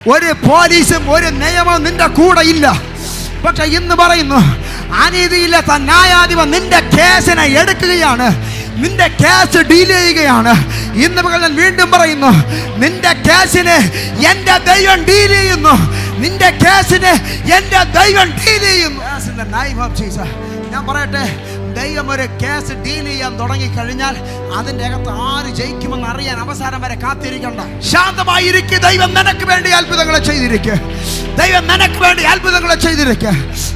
ഒരു പോലീസും ഒരു നിയമവും നിന്റെ കൂടെ ഇല്ല. പക്ഷെ ഇന്ന് പറയുന്നു, അനീതിയില്ലാത്ത ന്യായാധിപൻ നിന്റെ കേസിനെ എടുക്കുകയാണ്, നിന്റെ കേസ് ഡീൽ ചെയ്യുകയാണ്. ഇന്ന് ഞാൻ വീണ്ടും പറയുന്നു, നിന്റെ കേസിന് എൻ്റെ ദൈവം ഡീൽ ചെയ്യുന്നു, നിന്റെ കേസിന് എൻ്റെ ദൈവം ഡീൽ ചെയ്യുന്നു. ഞാൻ പറയട്ടെ, ദൈവം ഒരു കേസ് ഡീൽ ചെയ്യാൻ തുടങ്ങിക്കഴിഞ്ഞാൽ അതിൻ്റെ അകത്ത് ആര് ജയിക്കുമെന്ന് അറിയാൻ അവസാനം വരെ കാത്തിരിക്കണ്ട. ശാന്തമായിരിക്കും. ദൈവം നിനക്ക് വേണ്ടി അത്ഭുതങ്ങളെ ചെയ്തിരിക്കുക. ദൈവം നിനക്ക് വേണ്ടി അത്ഭുതങ്ങളെ ചെയ്തിരിക്കുക.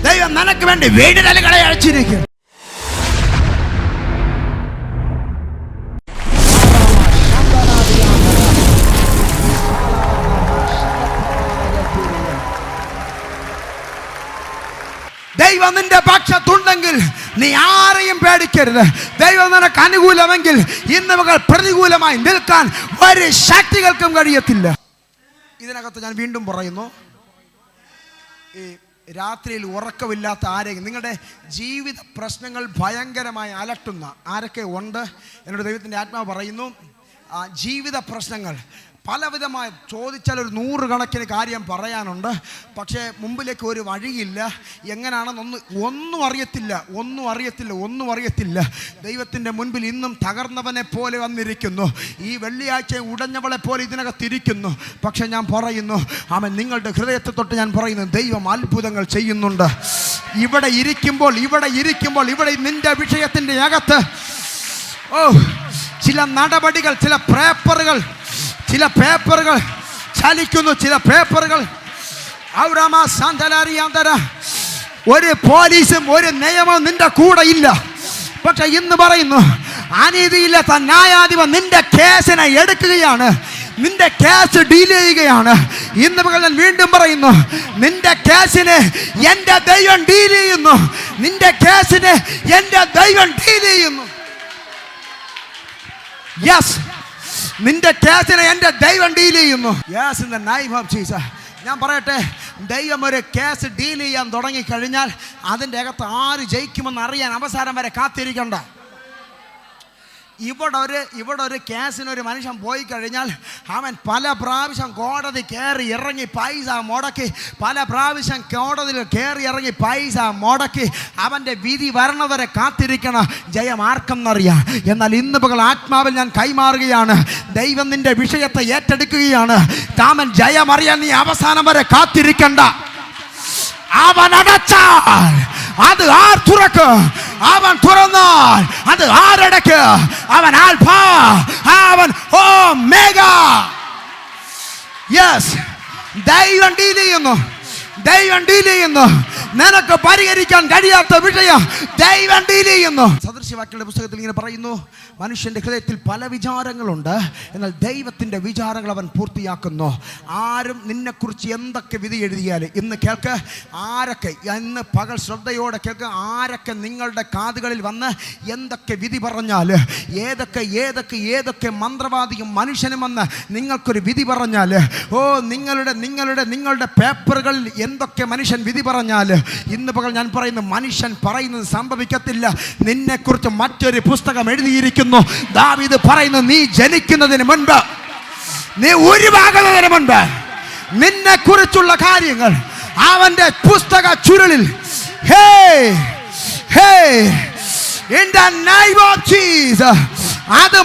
ദൈവം നിനക്ക് വേണ്ടി വീടുകളെ അയച്ചിരിക്കുക. ദൈവം നിന്റെ പക്ഷത്തുണ്ടെങ്കിൽ നീ ആരെയും പേടിക്കരുത്. ദൈവം നിനക്ക് അനുകൂലമെങ്കിൽ ഇന്ന് മകൾ പ്രതികൂലമായി നിൽക്കാൻ ഒരു ശക്തികൾക്കും കഴിയത്തില്ല. ഇതിനകത്ത് ഞാൻ വീണ്ടും പറയുന്നു, ഈ രാത്രിയിൽ ഉറക്കമില്ലാത്ത ആരെങ്കിലും, നിങ്ങളുടെ ജീവിത പ്രശ്നങ്ങൾ ഭയങ്കരമായി അലട്ടുന്ന ആരൊക്കെ ഉണ്ട് എന്നോട് ദൈവത്തിൻ്റെ ആത്മാവ് പറയുന്നു. ജീവിത പ്രശ്നങ്ങൾ പലവിധമായി ചോദിച്ചാൽ ഒരു 100 കണക്കിന് കാര്യം പറയാനുണ്ട്. പക്ഷേ മുമ്പിലേക്ക് ഒരു വഴിയില്ല. എങ്ങനെയാണെന്നൊന്നും ഒന്നും അറിയത്തില്ല. ദൈവത്തിൻ്റെ മുൻപിൽ ഇന്നും തകർന്നവനെ പോലെ വന്നിരിക്കുന്നു. ഈ വെള്ളിയാഴ്ച ഉടഞ്ഞവളെ പോലെ ഇതിനകത്തിരിക്കുന്നു. പക്ഷെ ഞാൻ പറയുന്നു, അവൻ നിങ്ങളുടെ ഹൃദയത്തെ തൊട്ട് ഞാൻ പറയുന്നു, ദൈവം അത്ഭുതങ്ങൾ ചെയ്യുന്നുണ്ട്. ഇവിടെ ഇരിക്കുമ്പോൾ ഇവിടെ നിന്റെ വിഷയത്തിൻ്റെ അകത്ത് ചില നടപടികൾ, ചില പേപ്പറുകൾ ചലിക്കുന്നു. ചില പേപ്പറുകൾ ഒരു പോലീസും ഒരു നിയമവും നിന്റെ കൂടെ ഇല്ല. പക്ഷെ ഇന്ന് പറയുന്നു, അനീതിയില്ലാത്ത ന്യായാധിപൻ നിന്റെ കേസിനെ എടുക്കുകയാണ്, നിന്റെ കേസ് ഡീൽ ചെയ്യുകയാണ്. ഇന്ന് ഞാൻ വീണ്ടും പറയുന്നു, നിന്റെ കേസിന് എൻ്റെ ദൈവം ഡീൽ ചെയ്യുന്നു, നിന്റെ കേസിന് എൻ്റെ ദൈവം ഡീൽ ചെയ്യുന്നു. യെസ്, നിന്റെ കേസിനെ എൻ്റെ ദൈവം ഡീൽ ചെയ്യുന്നു. Yes, in the name of Jesus. ഞാൻ പറയട്ടെ, ദൈവം ഒരു കേസ് ഡീൽ ചെയ്യാൻ തുടങ്ങിക്കഴിഞ്ഞാൽ അതിൻ്റെ അകത്ത് ആര് ജയിക്കുമെന്ന് അറിയാൻ അവസാനം വരെ കാത്തിരിക്കണ്ട. ഇവിടെ ഒരു കേസിനൊരു മനുഷ്യൻ പോയി കഴിഞ്ഞാൽ അവൻ പല പ്രാവശ്യം കോടതി കയറി ഇറങ്ങി പൈസ മുടക്കി, അവൻ്റെ വിധി വരണവരെ കാത്തിരിക്കണം. ജയം ആർക്കെന്നറിയാം. എന്നാൽ ഇന്ന് പകൽ ആത്മാവിൽ ഞാൻ കൈമാറുകയാണ്, ദൈവം നിന്റെ വിഷയത്തെ ഏറ്റെടുക്കുകയാണ്. താമൻ ജയം അറിയാൻ നീ അവസാനം വരെ കാത്തിരിക്കണ്ട. അവൻ അടച്ചാൽ അത് ആർ തുറക്കും, അവൻ തുറന്നാൽ അത് ആരടക്ക്. അവൻ ആൽഫ, അവൻ ഓമേഗ. യെസ്, ദൈവം ഡീൽ ചെയ്യുന്നു. നിനക്ക് പരിഹരിക്കാൻ കഴിയാത്ത വിഷയം ദൈവം ഡീൽ ചെയ്യുന്നു. സദൃശ്യവാക്യങ്ങളുടെ പുസ്തകത്തിൽ ഇങ്ങനെ പറയുന്നു, മനുഷ്യൻ്റെ ഹൃദയത്തിൽ പല വിചാരങ്ങളുണ്ട്, എന്നാൽ ദൈവത്തിൻ്റെ വിചാരങ്ങൾ അവൻ പൂർത്തിയാക്കുന്നു. ആരും നിന്നെക്കുറിച്ച് എന്തൊക്കെ വിധി എഴുതിയാൽ ഇന്ന് കേൾക്ക്, ഇന്ന് പകൽ ശ്രദ്ധയോടെ കേൾക്ക്, ആരൊക്കെ നിങ്ങളുടെ കാതുകളിൽ വന്ന് എന്തൊക്കെ വിധി പറഞ്ഞാൽ, ഏതൊക്കെ മന്ത്രവാദിയും മനുഷ്യനും വന്ന് നിങ്ങൾക്കൊരു വിധി പറഞ്ഞാൽ, നിങ്ങളുടെ പേപ്പറുകളിൽ എന്തൊക്കെ മനുഷ്യൻ വിധി പറഞ്ഞാൽ, ഇന്ന് പകൽ ഞാൻ പറയുന്നു, മനുഷ്യൻ പറയുന്നത് സംഭവിക്കത്തില്ല. നിന്നെക്കുറിച്ച് മറ്റൊരു പുസ്തകം എഴുതിയിരിക്കുന്നു. ദാവീദ് പറയുന്നു, നീ ജനിക്കുന്നതിന് മുൻപ്, നീ ഉരുവാകുന്നതിന് മുൻപ് നിന്നെ കുറിച്ചുള്ള കാര്യങ്ങൾ അവന്റെ പുസ്തക ചുരുളിൽ in the name of Jesus, അത്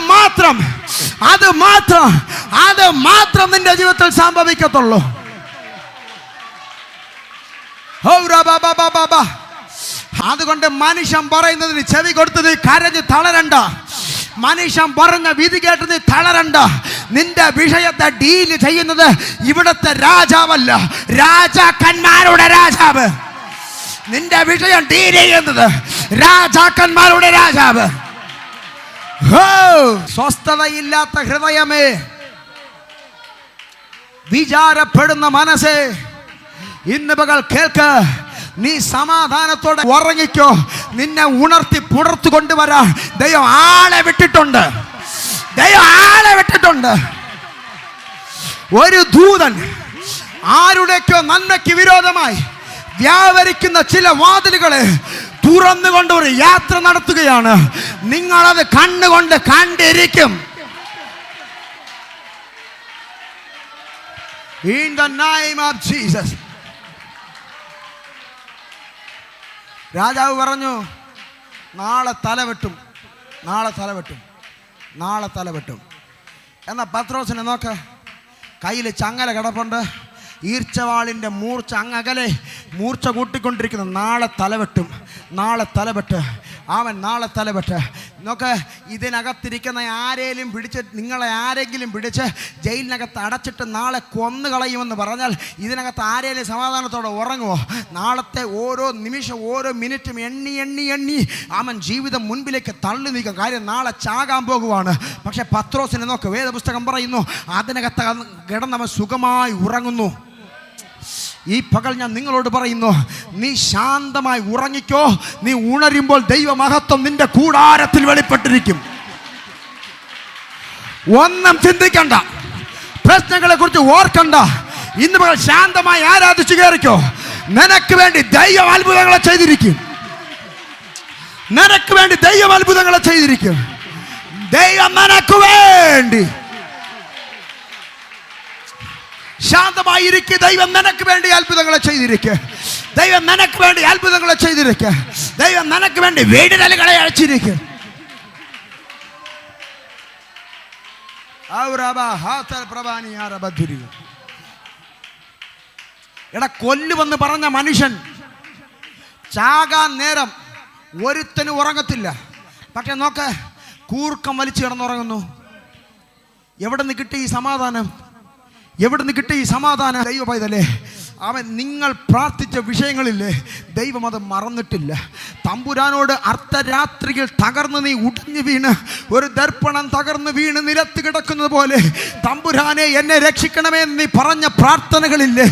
മാത്രം നിന്റെ ജീവിതത്തിൽ സംഭവിക്കത്തുള്ളൂ. അതുകൊണ്ട് മനുഷ്യൻ പറയുന്നതിന് ചെവി കൊടുത്ത് നീ കരഞ്ഞ് തളരണ്ട. മനുഷ്യൻ പറഞ്ഞ വിധി കേട്ട് നീ തളരണ്ട. നിന്റെ വിഷയത്തെ ഡീൽ ചെയ്യുന്നത് ഇവിടുത്തെ രാജാവല്ല, രാജാക്കന്മാരുടെ രാജാവ്. നിന്റെ വിഷയം ഡീൽ ചെയ്യുന്നത് രാജാക്കന്മാരുടെ രാജാവ്. സ്വസ്ഥതയില്ലാത്ത ഹൃദയമേ, വിചാരപ്പെടുന്ന മനസ്സേ, ഇന്ന് പകൽ കേൾക്ക്, നീ സമാധാനത്തോടെ ഉറങ്ങിക്കോ. നിന്നെ ഉണർത്തി പുറത്തു കൊണ്ടുവരാൻ ദൈവം ആളെ വിട്ടിട്ടുണ്ട്. ഒരു ദൂതൻ ആരുടെയൊക്കെയോ നന്മയ്ക്ക് വിരോധമായി വ്യാപരിക്കുന്ന ചില വാതിലുകളെ തുറന്നുകൊണ്ട് ഒരു യാത്ര നടത്തുകയാണ്. നിങ്ങളത് കണ്ണുകൊണ്ട് കണ്ടിരിക്കും. In the name of Jesus. രാജാവ് പറഞ്ഞു, നാളെ തലവെട്ടും, നാളെ തലവെട്ടും, നാളെ തലവെട്ടും. എന്നാൽ പത്രോസിനെ നോക്ക്, കയ്യിൽ ചങ്ങല കിടപ്പുണ്ട്, ഈർച്ചവാളിൻ്റെ മൂർച്ച അങ്ങകലെ മൂർച്ച കൂട്ടിക്കൊണ്ടിരിക്കുന്നു. നാളെ തലവെട്ടും, നാളെ തലവെട്ട്, അവൻ നാളെ തലവെട്ട്. നോക്ക്, ഇതിനകത്തിരിക്കുന്ന ആരെങ്കിലും പിടിച്ച്, നിങ്ങളെ ആരെങ്കിലും പിടിച്ച് ജയിലിനകത്ത് അടച്ചിട്ട് നാളെ കൊന്നുകളയുമെന്ന് പറഞ്ഞാൽ ഇതിനകത്ത് ആരെങ്കിലും സമാധാനത്തോടെ ഉറങ്ങുമോ? നാളത്തെ ഓരോ നിമിഷം ഓരോ മിനിറ്റും എണ്ണി എണ്ണി എണ്ണി അവൻ ജീവിതം മുൻപിലേക്ക് തള്ളി നീക്കും. കാര്യം നാളെ ചാകാൻ പോകുവാണ്. പക്ഷെ പത്രോസിനെ നോക്ക്, വേദപുസ്തകം പറയുന്നു അതിനകത്ത് കിടന്നവൻ സുഖമായി ഉറങ്ങുന്നു. ഈ പകൽ ഞാൻ നിങ്ങളോട് പറയുന്നു, നീ ശാന്തമായി ഉറങ്ങിക്കോ. നീ ഉണരുമ്പോൾ ദൈവമഹത്വം നിന്റെ കൂടാരത്തിൽ വെളിപ്പെട്ടിരിക്കും. ഒന്നും ചിന്തിക്കണ്ട, പ്രശ്നങ്ങളെ കുറിച്ച് ഓർക്കണ്ട. ഇന്ന് പകൽ ശാന്തമായി ആരാധിച്ചു കയറിക്കോ. നിനക്ക് വേണ്ടി ദൈവം അത്ഭുതങ്ങളെ ചെയ്തിരിക്കും. നിനക്ക് വേണ്ടി ദൈവം അത്ഭുതങ്ങളെ ചെയ്തിരിക്കും. ദൈവം നിനക്ക് വേണ്ടി ശാന്തമായിരിക്കും. ദൈവം നിനക്ക് വേണ്ടി അത്ഭുതങ്ങളെ ചെയ്തിരിക്കുക. ദൈവം നിനക്ക് വേണ്ടി അത്ഭുതങ്ങളെ ചെയ്തിരിക്കുക. ദൈവം നിനക്ക് വേണ്ടി വീടുകളെ അയച്ചിരിക്കുക. എടാ, കൊല്ലുമെന്ന് പറഞ്ഞ മനുഷ്യൻ ചാകാൻ നേരം ഒരുത്തനും ഉറങ്ങത്തില്ല. പക്ഷെ നോക്ക്, കൂർക്കം വലിച്ചു കിടന്നുറങ്ങുന്നു. എവിടെ നിന്ന് കിട്ടി ഈ സമാധാനം? എവിടെ നിന്ന് കിട്ടി ഈ സമാധാനം? ദൈവ പൈതലേ, അവൻ നിങ്ങൾ പ്രാർത്ഥിച്ച വിഷയങ്ങളില്ലേ, ദൈവം അത് മറന്നിട്ടില്ല. തമ്പുരാനോട് അർദ്ധരാത്രിയിൽ തകർന്ന് നീ ഉടഞ്ഞു വീണ്, ഒരു ദർപ്പണം തകർന്ന് വീണ് നിലത്ത് കിടക്കുന്നത് പോലെ തമ്പുരാനെ എന്നെ രക്ഷിക്കണമേ എന്ന് നീ പറഞ്ഞ പ്രാർത്ഥനകളില്ലേ,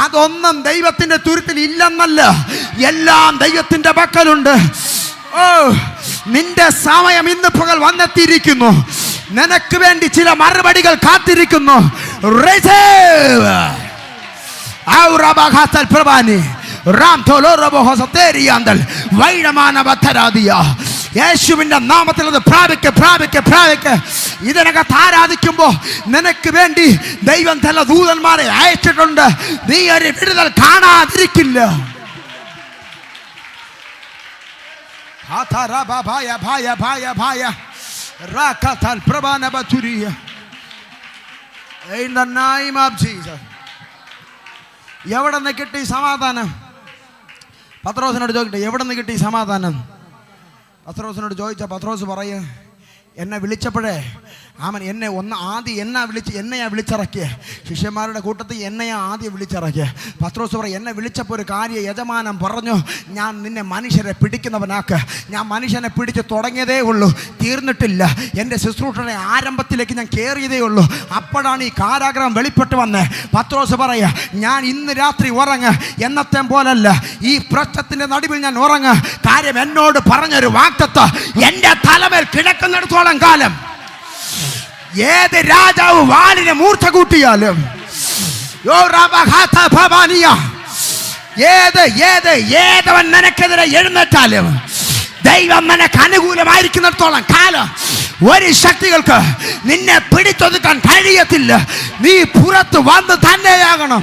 അതൊന്നും ദൈവത്തിൻ്റെ തുരുത്തിൽ ഇല്ലെന്നല്ല, എല്ലാം ദൈവത്തിൻ്റെ പക്കലുണ്ട്. ഓ, നിന്റെ സമയം ഇന്ന് പകൽ വന്നെത്തിയിരിക്കുന്നു. നിനക്ക് വേണ്ടി ചില മറുപടികൾ കാത്തിരിക്കുന്നു. യേശുവിന്റെ നാമത്തിൽ അത് പ്രാപിക്ക്. ഇതിനകത്ത് ആരാധിക്കുമ്പോ നിനക്ക് വേണ്ടി ദൈവം ചില ദൂതന്മാരെ അയച്ചിട്ടുണ്ട്. നീ ഒരു വിടുതൽ കാണാതിരിക്കില്ല. In the name of Jesus. എവിടെ നിന്ന് കിട്ടി സമാധാനം? പത്രോസിനോട് ചോദിക്കട്ടെ, എവിടെ നിന്ന് കിട്ടി സമാധാനം? പത്രോസിനോട് ചോദിച്ച പത്രോസ് പറയും, എന്നെ വിളിച്ചപ്പോഴേ അവൻ എന്നെ എന്നെയാ വിളിച്ചിറക്കിയ. ശിഷ്യന്മാരുടെ കൂട്ടത്തിൽ എന്നെയാ ആദ്യം വിളിച്ചിറക്കിയ. പത്രോസ് പറയും, എന്നെ വിളിച്ചപ്പോൾ ഒരു കാര്യം യജമാനൻ പറഞ്ഞു, ഞാൻ നിന്നെ മനുഷ്യരെ പിടിക്കുന്നവനാക്ക്. ഞാൻ മനുഷ്യനെ പിടിച്ച് തുടങ്ങിയതേ ഉള്ളൂ, തീർന്നിട്ടില്ല. എൻ്റെ ശുശ്രൂഷയുടെ ആരംഭത്തിലേക്ക് ഞാൻ കയറിയതേ ഉള്ളൂ. അപ്പോഴാണ് ഈ കാരാഗ്രഹം വെളിപ്പെട്ട് വന്നത്. പത്രോസ് പറയുക, ഞാൻ ഇന്ന് രാത്രി ഉറങ്ങ്, എന്നത്തെ പോലല്ല, ഈ പ്രശ്നത്തിൻ്റെ നടുവിൽ ഞാൻ ഉറങ്ങ്. കാര്യം എന്നോട് പറഞ്ഞൊരു വാഗ്ദത്തം, എൻ്റെ തലമേൽ കിടക്കുന്നിടത്തോളം കാലം ഏത് രാജാവ് വാളിനെ മൂർച്ച കൂട്ടിയാലും, ഏതവൻ നിനക്കെതിരെ എഴുന്നേറ്റാലും, ദൈവം നിനക്ക് അനുകൂലമായിരിക്കുന്നിടത്തോളം കാലം ഒരു ശക്തികൾക്ക് നിന്നെ പിടിച്ചൊതുക്കാൻ കഴിയത്തില്ല. നീ പുറത്ത് വന്ന് തന്നെയാകണം.